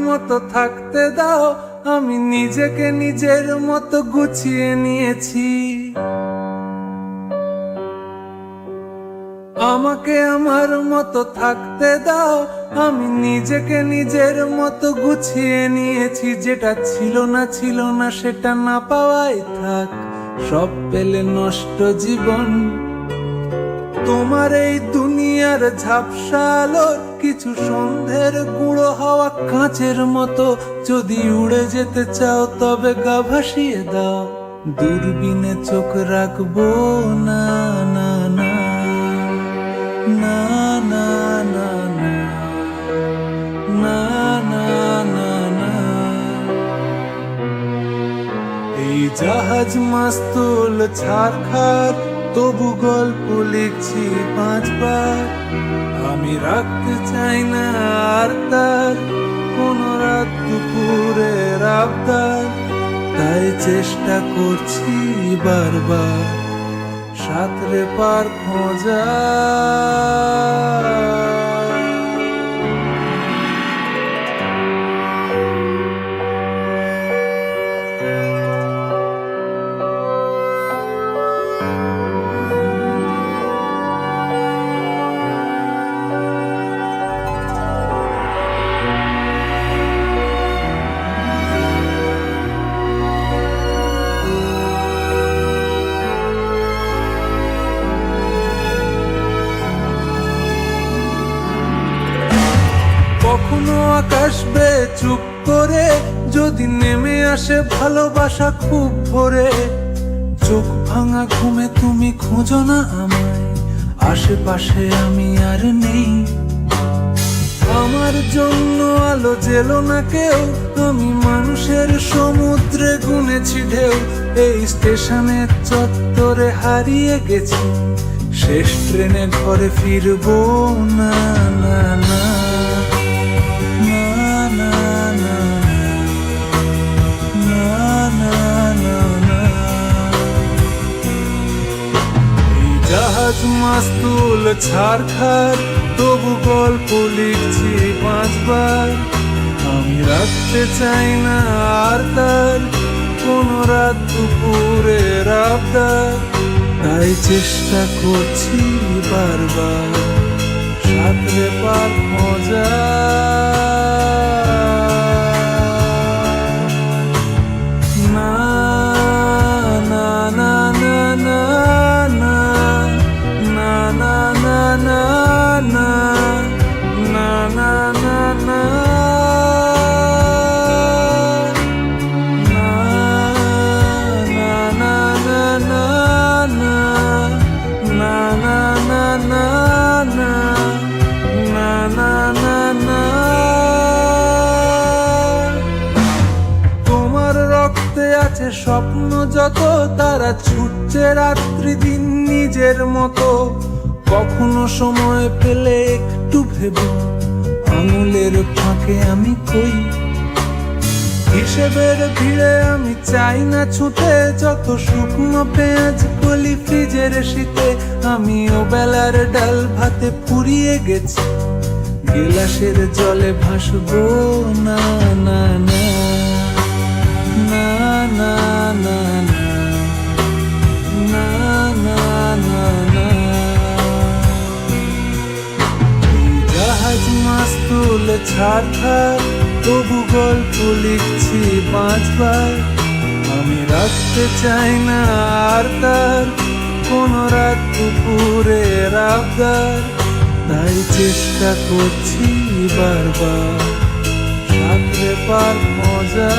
মতো থাকতে দাও, আমি নিজেকে নিজের মতো গুছিয়ে নিয়েছি। আমাকে আমার মতো থাকতে দাও, আমি নিজেকে নিজের মতো গুছিয়ে নিয়েছি। যেটা ছিল না সেটা না পাওয়াই থাক, সব পেলে নষ্ট জীবন। তোমার এই দুনিয়ার ঝাপসা আলোর কিছু সন্ধ্যের গুঁড়ো হাওয়া কাঁচের মতো, যদি উড়ে যেতে চাও তবে গা ভাসিয়ে দাও। দূরবীনে চোখ রাখবো না, না না না না না না না না না। এই জাহাজ মাস্তুল ছারখার, তবু গল্প লিখছি 5 বার। আমি রাখতে চাই না আর তার কোন রাত দুপুরের আবদার, তাই চেষ্টা করছি বারবার সাঁতরে পার খোঁজা। কখনো আকাশ বে চুপ করে, যদি নেমে আসে ভালোবাসা খুব ভোরে। চোখ ভাঙা ঘুমে তুমি খোঁজো না আমায়, আশেপাশে আমি আর নেই। আমার জন্য আলো জেলো না কেউ, আমি মানুষের সমুদ্রে গুনেছি ঢেউ। এই স্টেশনের চত্বরে হারিয়ে গেছি, শেষ ট্রেনে ঘরে ফিরবো না, না না জাহাজ মাস্তুল ছারখার, তবু গল্প লিখছি 5 বার। আমি রাখতে চাই না আর তার কোন রাত দুপুরের আবদার, তাই চেষ্টা করছি বারবার সাঁতরে পার খোঁজা। না না না না না না না না না না না না না না তোমার রক্তে আছে স্বপ্ন যত, তারা ছুটছে রাত্রি দিন নিজের মতো। কখনো সময় পেলে একটু ভেবো, আঙুলের ফাঁকে আমি কই। হিসেবের ভিড়ে আমি চাই না ছুটে, যত শুকনো পেঁয়াজ কলি ফ্রিজের শীতে। আমি ও বেলার ডাল ভাতে পুড়িয়ে গেছি, গিলাসের জলে ভাসবো না, না না না না না না না না না। জাহাজ মাস্তুল ছারখার, তবু গল্প লিখছি 5 বার। আমি রাখতে চাই না আর তার কোন রাত দুপুরের আবদার, তাই চেষ্টা করছি বারবার সাঁতরে পার খোঁজা।